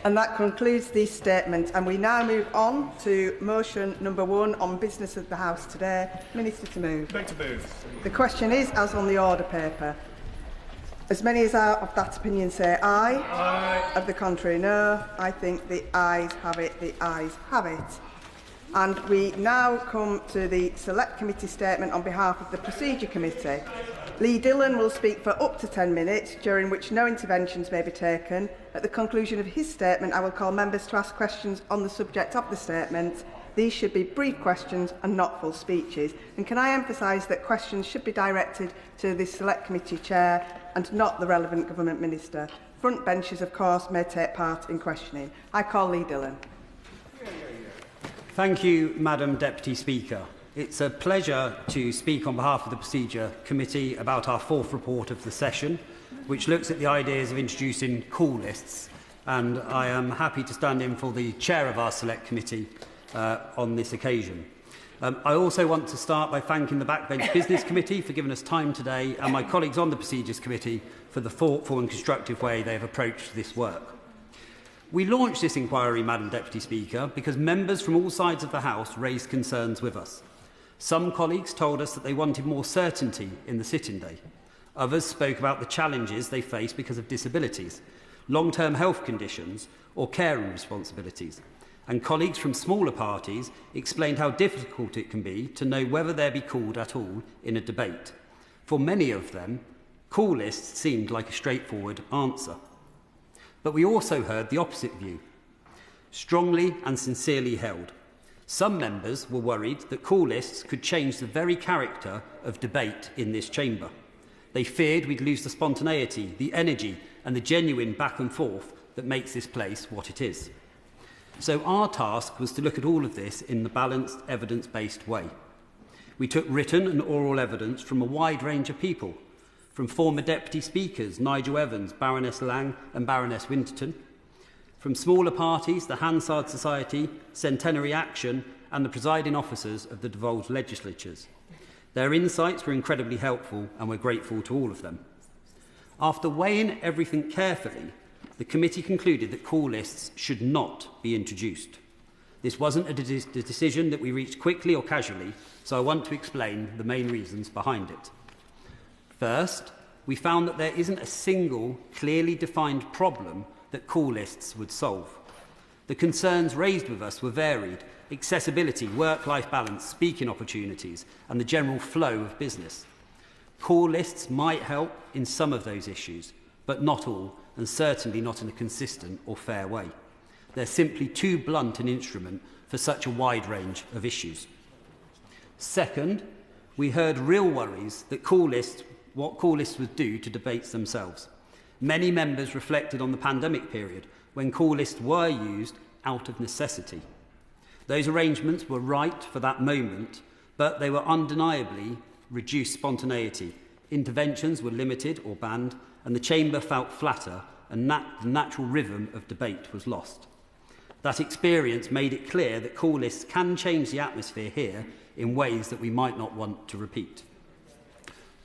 And that concludes the statement. And we now move on to motion number 1 on business of the House today. Minister to move. Make to move. The question is as on the order paper. As many as are of that opinion say aye. Aye. Of the contrary, no. I think the ayes have it. The ayes have it. And we now come to the Select Committee statement on behalf of the Procedure Committee. Lee Dillon will speak for up to 10 minutes, during which no interventions may be taken. At the conclusion of his statement, I will call members to ask questions on the subject of the statement. These should be brief questions and not full speeches. And can I emphasise that questions should be directed to the Select Committee Chair and not the relevant Government Minister. Front benches, of course, may take part in questioning. I call Lee Dillon. Thank you, Madam Deputy Speaker. It's a pleasure to speak on behalf of the Procedure Committee about our 4th report of the session, which looks at the ideas of introducing call lists. And I am happy to stand in for the Chair of our Select Committee on this occasion. I also want to start by thanking the Backbench Business Committee for giving us time today and my colleagues on the Procedures Committee for the thoughtful and constructive way they have approached this work. We launched this inquiry, Madam Deputy Speaker, because members from all sides of the House raised concerns with us. Some colleagues told us that they wanted more certainty in the sitting day. Others spoke about the challenges they face because of disabilities, long-term health conditions or caring responsibilities. And colleagues from smaller parties explained how difficult it can be to know whether they'll be called at all in a debate. For many of them, call lists seemed like a straightforward answer. But we also heard the opposite view, strongly and sincerely held. Some members were worried that call lists could change the very character of debate in this chamber. They feared we'd lose the spontaneity, the energy and the genuine back and forth that makes this place what it is. So our task was to look at all of this in the balanced, evidence-based way. We took written and oral evidence from a wide range of people, from former Deputy Speakers Nigel Evans, Baroness Lang and Baroness Winterton, from smaller parties, the Hansard Society, Centenary Action and the presiding officers of the devolved legislatures. Their insights were incredibly helpful and we're grateful to all of them. After weighing everything carefully, the committee concluded that call lists should not be introduced. This wasn't a decision that we reached quickly or casually, so I want to explain the main reasons behind it. First, we found that there isn't a single, clearly defined problem that call lists would solve. The concerns raised with us were varied: accessibility, work-life balance, speaking opportunities, and the general flow of business. Call lists might help in some of those issues, but not all, and certainly not in a consistent or fair way. They're simply too blunt an instrument for such a wide range of issues. Second, we heard real worries that what call lists would do to debates themselves. Many members reflected on the pandemic period when call lists were used out of necessity. Those arrangements were right for that moment, but they were undeniably reduced spontaneity. Interventions were limited or banned, and the chamber felt flatter, and the natural rhythm of debate was lost. That experience made it clear that call lists can change the atmosphere here in ways that we might not want to repeat.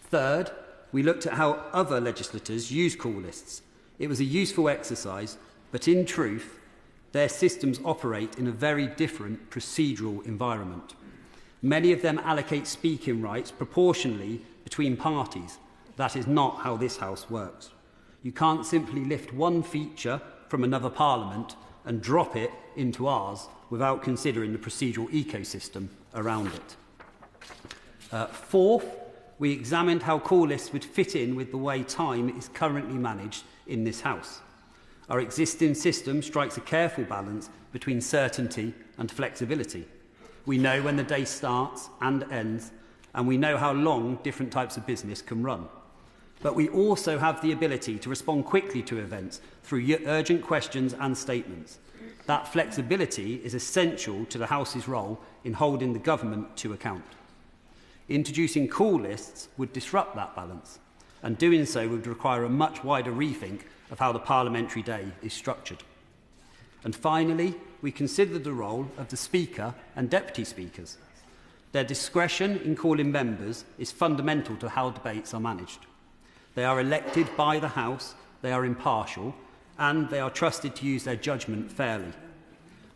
Third, we looked at how other legislators use call lists. It was a useful exercise, but in truth, their systems operate in a very different procedural environment. Many of them allocate speaking rights proportionally between parties. That is not how this House works. You can't simply lift one feature from another parliament and drop it into ours without considering the procedural ecosystem around it. Fourth, we examined how call lists would fit in with the way time is currently managed in this House. Our existing system strikes a careful balance between certainty and flexibility. We know when the day starts and ends, and we know how long different types of business can run. But we also have the ability to respond quickly to events through urgent questions and statements. That flexibility is essential to the House's role in holding the government to account. Introducing call lists would disrupt that balance, and doing so would require a much wider rethink of how the parliamentary day is structured. And finally, we considered the role of the Speaker and Deputy Speakers. Their discretion in calling members is fundamental to how debates are managed. They are elected by the House, they are impartial, and they are trusted to use their judgment fairly.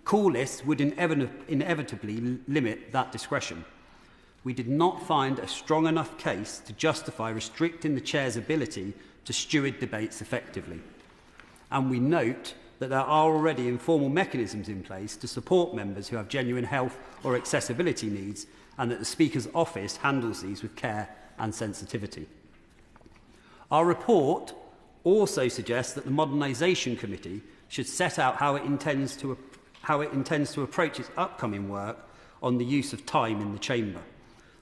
Call lists would inevitably limit that discretion. We did not find a strong enough case to justify restricting the Chair's ability to steward debates effectively. And we note that there are already informal mechanisms in place to support members who have genuine health or accessibility needs, and that the Speaker's office handles these with care and sensitivity. Our report also suggests that the Modernisation Committee should set out how it intends to approach its upcoming work on the use of time in the Chamber.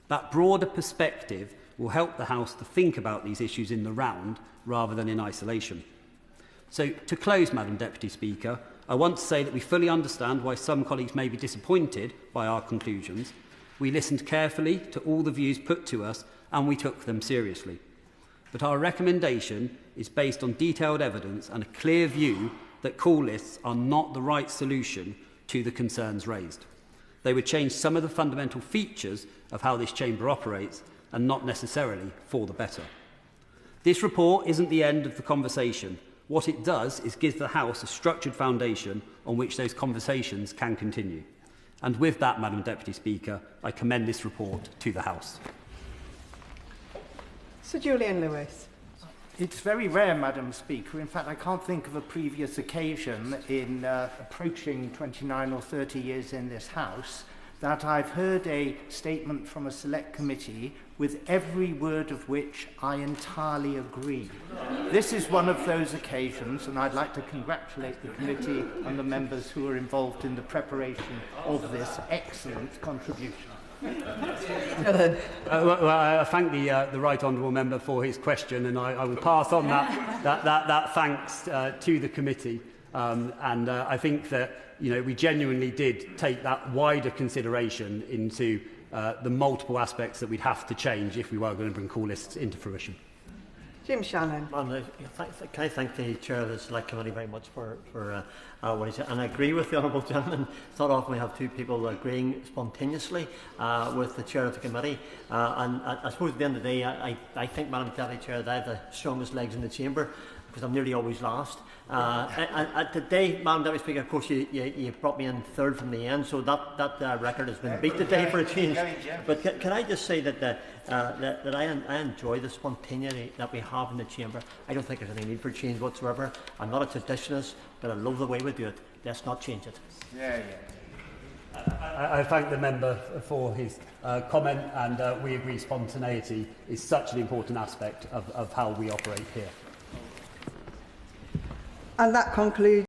That broader perspective will help the House to think about these issues in the round rather than in isolation. So, to close, Madam Deputy Speaker, I want to say that we fully understand why some colleagues may be disappointed by our conclusions. We listened carefully to all the views put to us and we took them seriously. But our recommendation is based on detailed evidence and a clear view that call lists are not the right solution to the concerns raised. They would change some of the fundamental features of how this chamber operates and not necessarily for the better. This report isn't the end of the conversation. What it does is give the House a structured foundation on which those conversations can continue. And with that, Madam Deputy Speaker, I commend this report to the House. Sir Julian Lewis. It's very rare, Madam Speaker. In fact, I can't think of a previous occasion in approaching 29 or 30 years in this House that I've heard a statement from a select committee with every word of which I entirely agree. This is one of those occasions, and I'd like to congratulate the committee and the members who are involved in the preparation of this excellent contribution. I thank the Right Honourable Member for his question, and I will pass on that thanks to the committee. I think that we genuinely did take that wider consideration into the multiple aspects that we'd have to change if we were going to bring call lists into fruition. Jim Shannon. Can I thank the Chair of the Select Committee very much for what he said. And I agree with the Honourable Gentleman. It's not often we have two people agreeing spontaneously with the Chair of the Committee. And I suppose at the end of the day, I think, Madam Deputy Chair, that I have the strongest legs in the Chamber because I'm nearly always last. Today, Madam Deputy Speaker, of course, you brought me in third from the end, so that record has been beat today for a change. But can I just say that I enjoy the spontaneity that we have in the Chamber. I don't think there's any need for change whatsoever. I'm not a traditionalist, but I love the way we do it. Let's not change it. I thank the member for his comment, and we agree spontaneity is such an important aspect of how we operate here. And that concludes